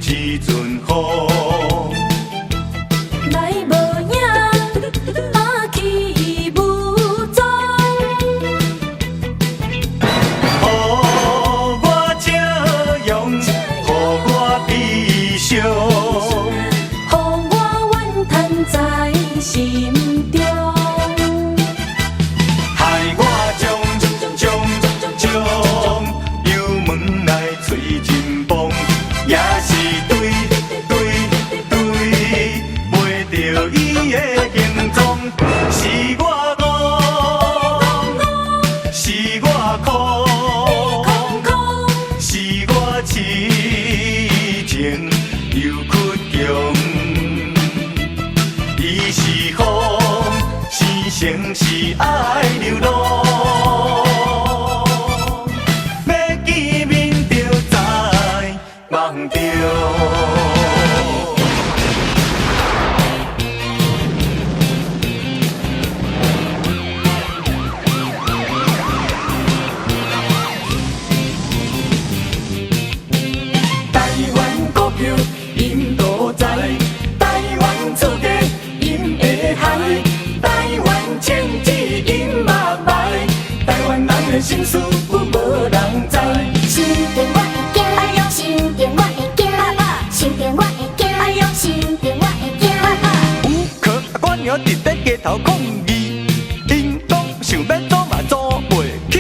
时阵好。来无影，去无踪。予我这样，予我悲伤，予我怨叹在心中。害我将油门来吹真风，也是对袂着伊的行踪，是我误，是我苦，是我痴情又屈强，伊是风，生成是爱流浪。忘掉。台湾股票因都在，台湾厝家因会害，台湾经济因嘛歹，台湾人的心事有无人知？心电我会惊，哎呦，心电我会惊，心电我会惊，哎呦，心电我会惊。有可我娘伫咧街头抗议，因讲想要租嘛租袂起，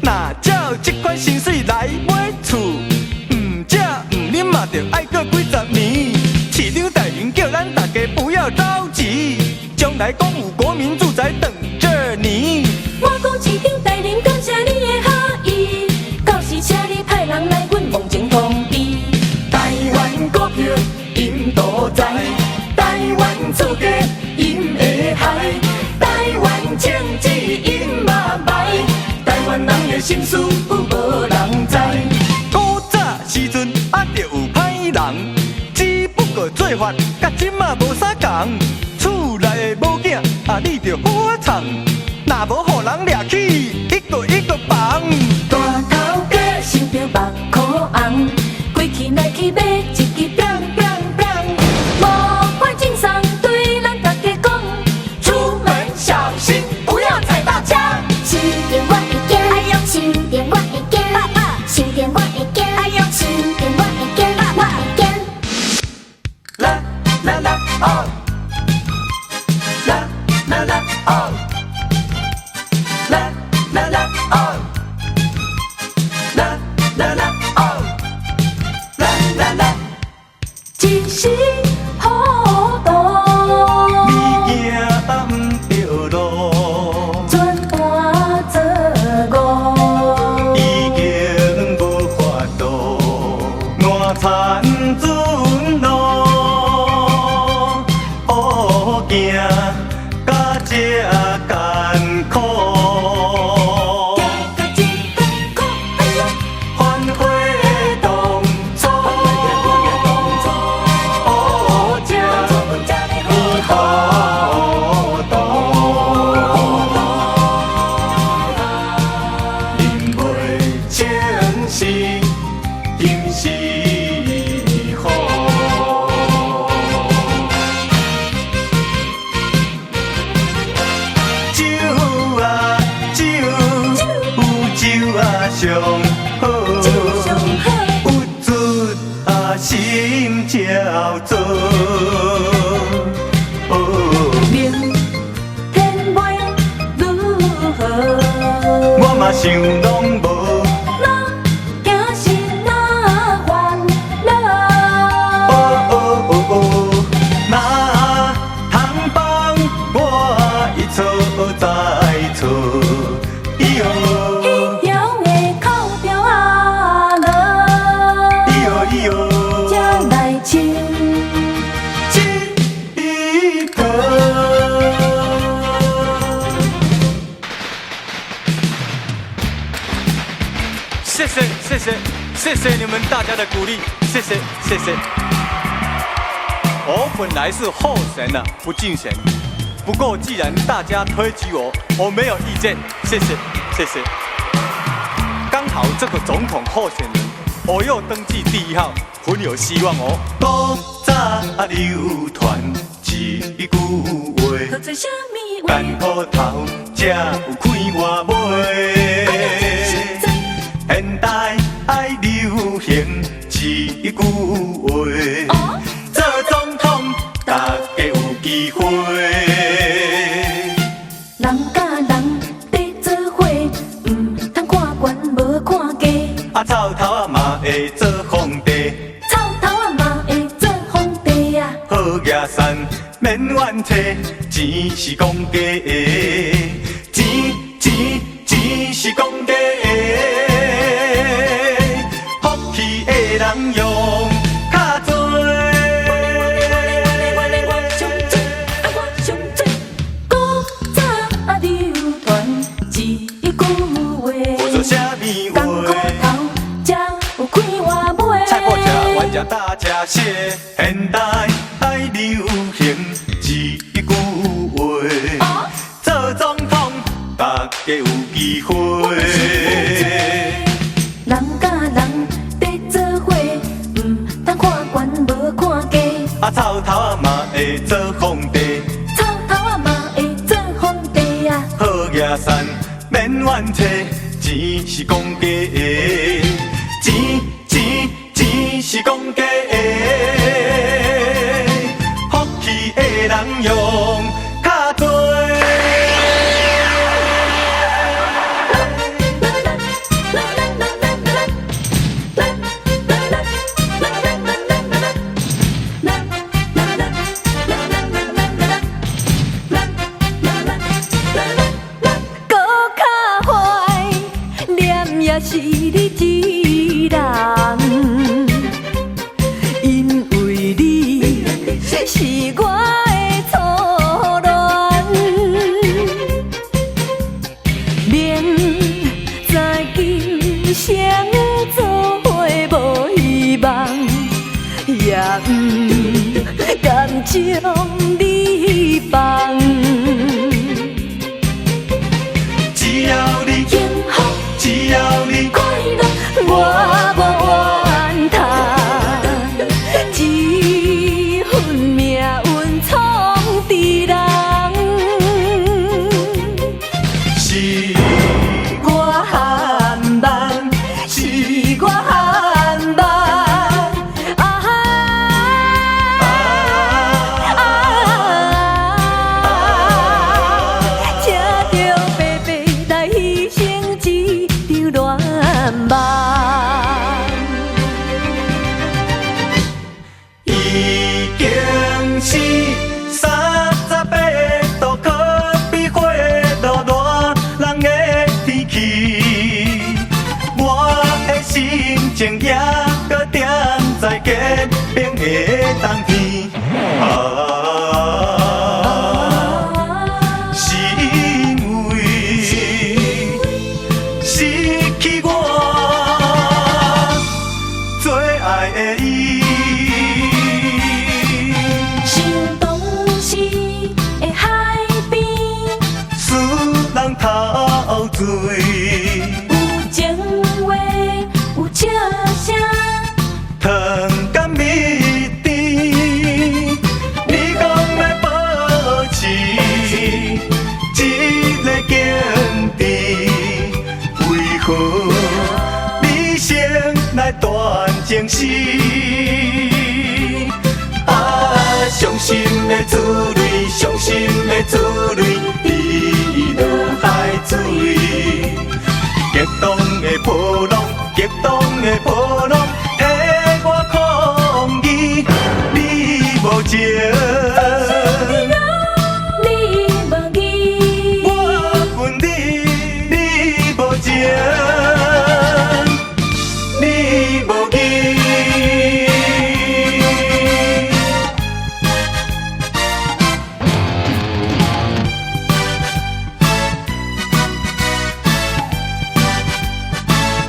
若照这款薪水来买厝，唔食唔啉嘛着爱过几十年。市长大人叫咱大家不要着急，将来公有国民住宅等着你。我讲市长大人，感谢你的好意，到时请你派人来阮梦境通知。台湾股票因都在，台湾厝家因会害，台湾经济因嘛歹，台湾人的心事有无人知？古早时阵着有歹人，只不过做法甲即嘛无啥共。厝内的某囝你着好好藏，若无互人掠去，一个绑。大头家心着目眶红，规气来去买一支砰砰砰，无怪警察对咱大家讲，出门小心不要踩到枪。心电我会惊，哎呦，心电我会惊，心电我会惊，哎呦，心电我会惊，我会惊。啦啦啦哦，啦啦啦哦，啦啦啦哦，啦啦啦哦，啦啦啦。一时糊涂，你行唔着路，全盘做误。已经无法度，烂残准路，乌行甲这艰苦。反悔当初，乌这你好多，忍袂情是今时好。酒啊酒，有酒啊上好，有醉啊心照做。明天袂如何？我嘛想拢无，若惊心若烦恼。若通帮我一错再错，以后彼条的口条啊落，以后以后才来唱。一个。谢谢你们大家的鼓励，谢谢。我本来是候选的，不竞选。不过既然大家推举我没有意见，谢谢。刚好这个总统候选人乌有登记第号，很有希望哦。古早流传一句话，好在什么干苦头才有开外卖。现代爱流行一句话，做总统大家有机会。人甲人在做伙，通看悬无看低。草头啊嘛会做皇帝，草头啊嘛会做皇帝啊。好野山免怨摕，钱是公家的，钱是公家的，福气的人用较多。我上最，我上最，古早流传一句话，有做啥物艰苦话？头才有开外卖。菜脯吃，丸食大吃些，现代爱流行一句话，做总统大家有机会。人甲人在做伙，通看悬无看低。草头啊嘛会做皇帝，草头啊嘛会做皇帝啊。好野山免怨摕，钱是公家的，钱是公家的，福气的人用较多。搁较坏，念也是你一人，因为你是我的初恋，明知今生做伙无希望，也不甘将你放。只要你幸福只要你快乐，我无怨叹，一份命运创治人，是我含梦，是我含梦，请着白白来牺牲一场恋梦。已经是38度，可比火炉热人的天气。我的心情也搁点在结冰的冬天。是因为失去我最爱的伊。想当时的海边，使人头醉，有情话，有笑声，糖甘蜜甜。你讲要保持一个经典，为何你先来断情丝？伤心的滋泪，伤心的滋泪，已落海水。激动的波浪，激动的波浪，替我抗议，你无情。你无义，我恨你，你无情，你无义。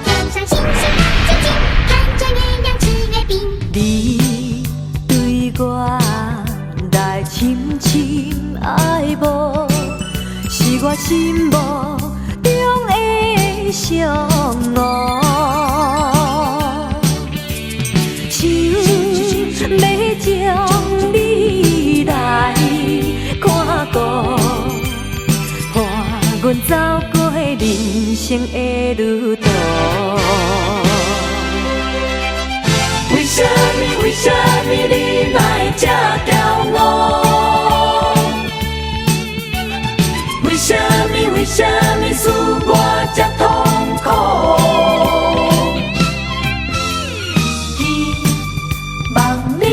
天上星星亮晶晶，看着月亮吃月饼。你对我来深深爱慕，是我心目中的相爱。生的旅途。为什么为什么你嘛会这骄傲？为什么为什么使我这痛苦？望你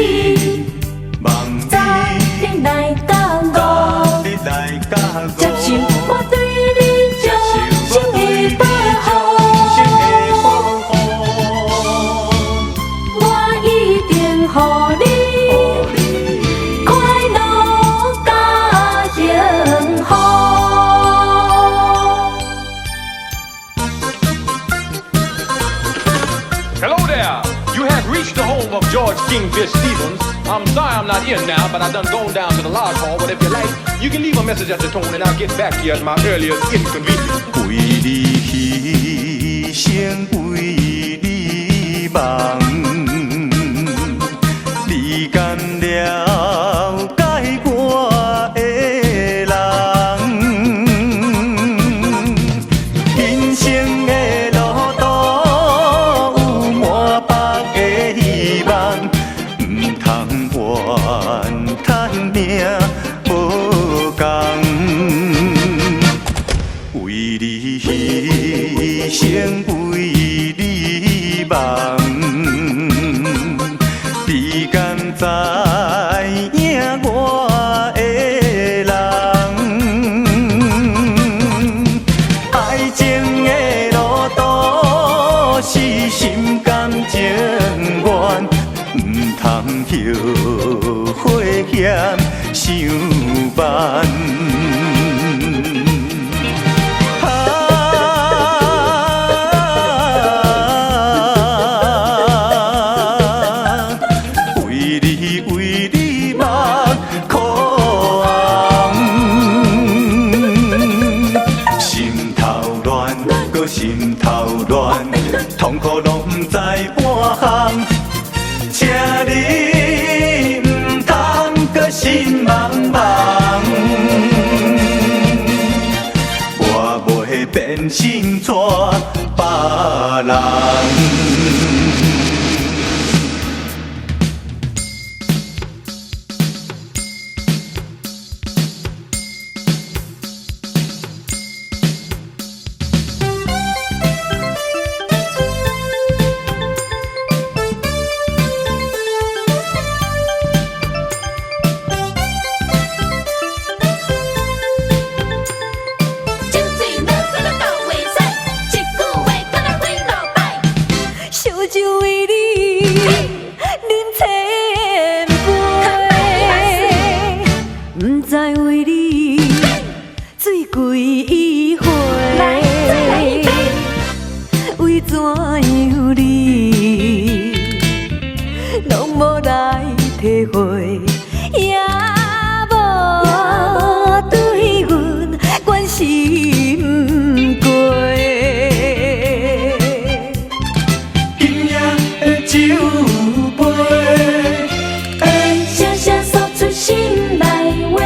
望早你点来到我，你来甲接受我，我对你这生的保心的护。保护。我一定予你快乐甲幸福。Hello there. You have reached the home of George Kingfish Stevens. I'm sorry I'm not in now, but I done gone down to the lodge hall. But if you like, you can leave a message at the tone and I'll get back to you at my earliest inconvenience. 为你牺牲，为你梦，你敢了解我的人？人生的路途有满腹的希望，唔通怨叹命无共。为你牺牲，为你梦，你敢知影我的人？爱情的路途是心甘情愿，唔通后悔嫌伤慢。为你目眶红，心头乱，搁心头乱，痛苦拢不知半项，请你唔通搁心茫茫，我袂变心带别人。烧酒为你饮千杯，不知为你醉几回。为怎样你拢无来体会，也无对阮关心过。酒杯，声声诉出心内话，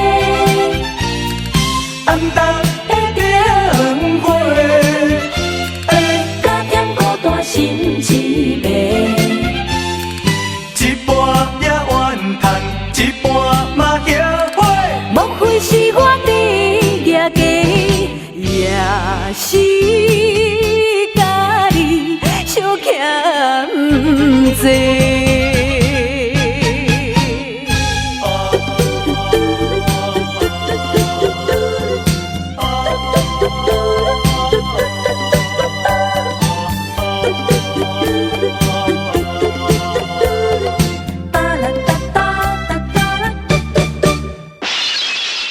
暗淡的电话，加添孤单心凄迷。一半也怨叹，一半嘛后悔。莫非是我伫掠家，也是家己小欠债。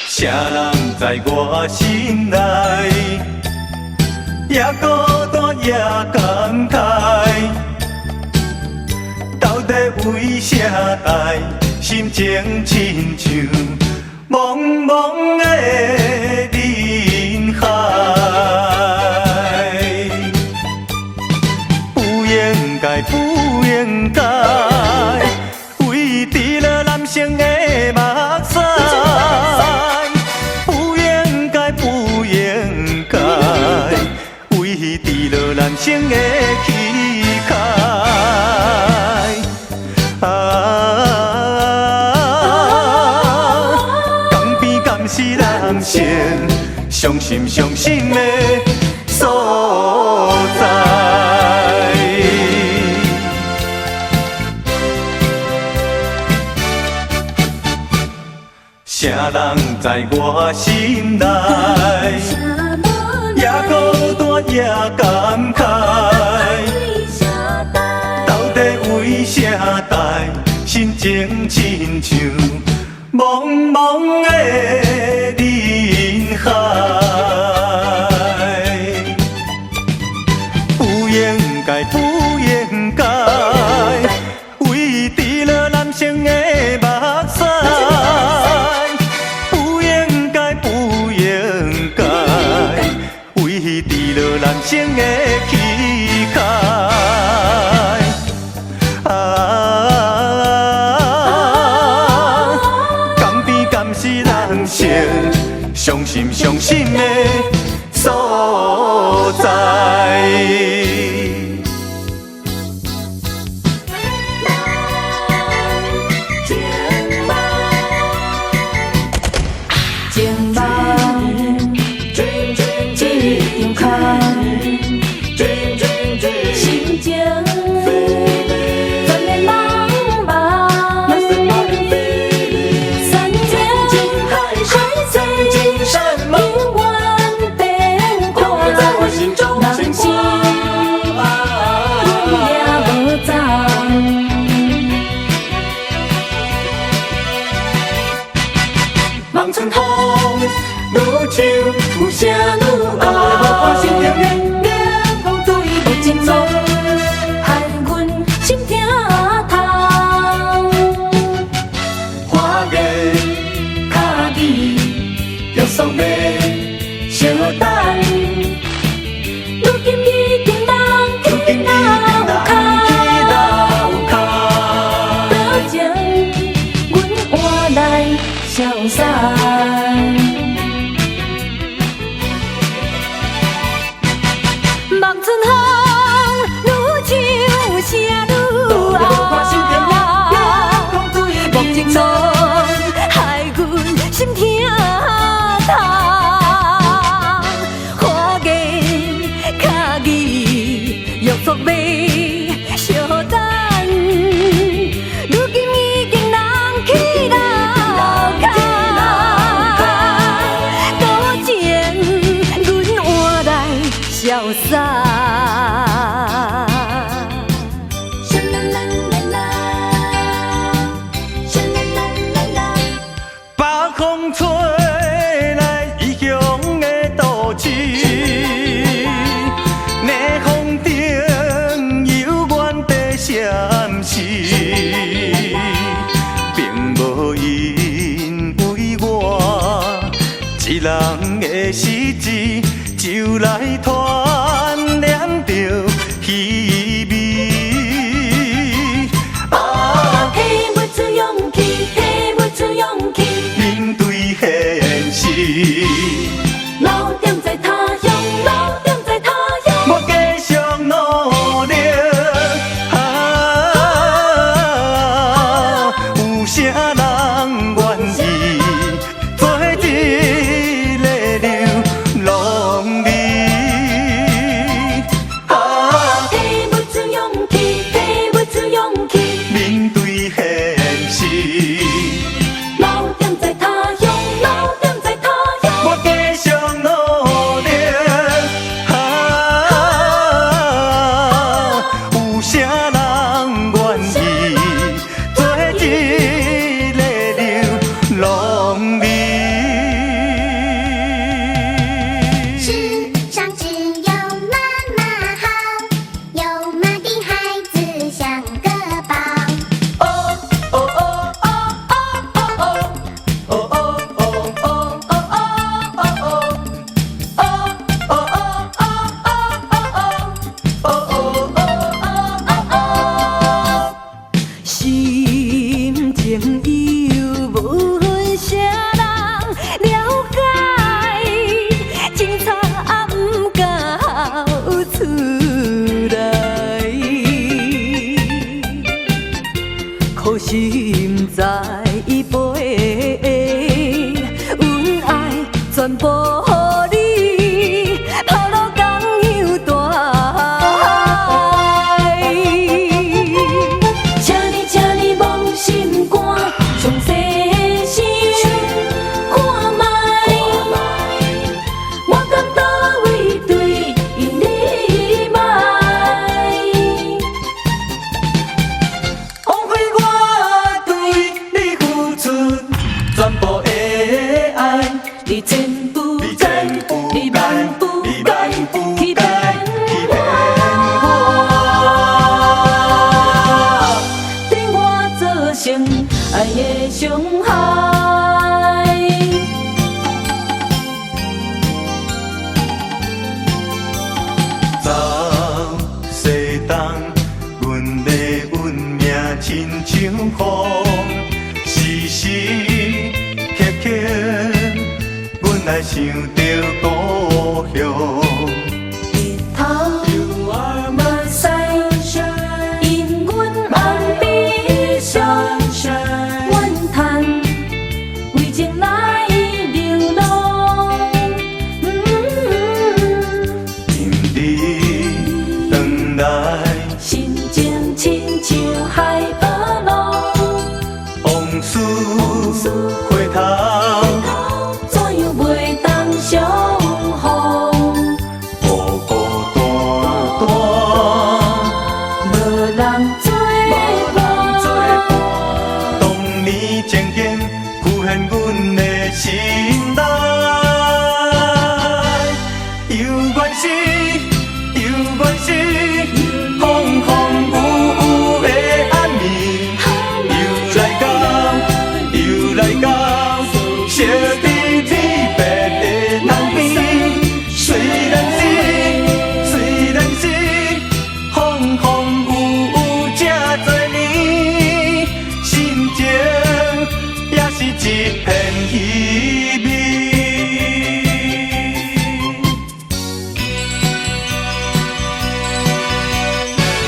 谁人在我心内，也孤单也感慨。到底为啥爱，心情亲像茫茫的人海？不应该，不应该，为除了男性的目屎。不应该，不应该，为落人生的气概。江边敢是人生伤心伤心的所在。啥人在我心内？也孤单也感慨。到底为啥代？心情亲像茫茫的人海。不应该，不应该，为除了男生的目屎。不应该，不应该，为除了男生的气概。江边敢是人生伤心伤心的所在。情梦一张开，心情转的茫茫，三千海水永远变化，人心有也无踪。望春风，愈唱愈声愈爱。心凉凉凉，风对无情路，害阮心疼痛。花月脚椅，约束要相等。如今已经人去楼骹，多情阮换来潇洒。望春风，愈唱声愈爱。无情路，害阮心疼痛。花月脚椅，约束要相等。如今已经人去楼骹，多情阮换来潇洒。北风吹来异乡的都市，逆风中有阮在闪烁，并无因为我一人的失志，就来团念着虚伪。提不出勇气，提不出勇气。面对现实，老店在他乡，老店在他乡。我继续努力。有啥人愿意做一个流浪儿？像风，时时刻刻，阮来想着故乡。日头 You are my sunshine, 因阮梦悲伤， sunshine. 阮叹为情来流浪。因你转来，心情亲像海波浪，往事回头，怎样袂当相逢？孤孤单单，无人作伴。当年情景浮现阮的心内，犹原是，犹原是，风风雨雨的暗暝，又来到，又来到，烧在天边的南边。虽然是，风风雨雨这多年，心情也是一片稀微。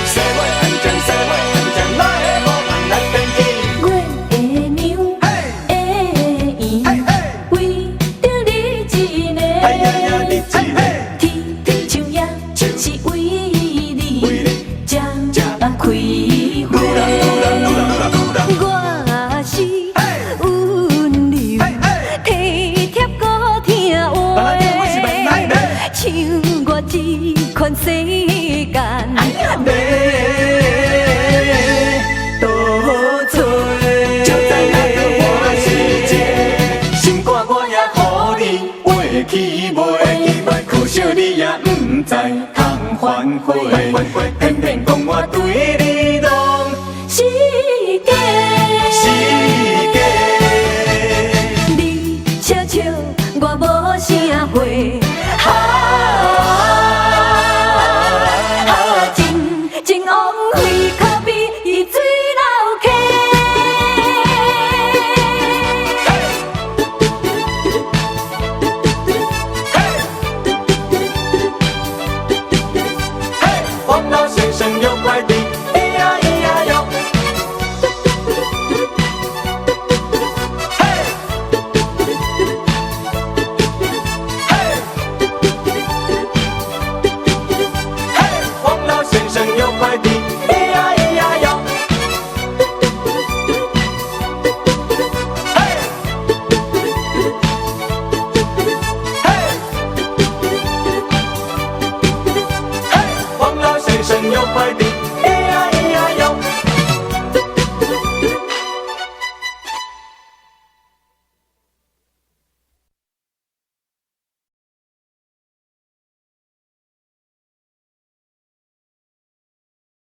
社会安静，社会安静，哪会无人来变天？阮的娘的伊，为着你一个，哎呀呀，你一个。天树叶是为你才开花。我是温柔体贴搁听话，像我这款世间。多做，就在那个花时节，心肝我也予你画起袂，可惜你也不知通反悔，偏偏讲我对你拢是假，是假。你笑笑，我无声回。真枉费，可比水流溪。王老先生有快递，咿呀咿呀哟。王老先生有快递，咿呀咿呀哟。王老先生有快递。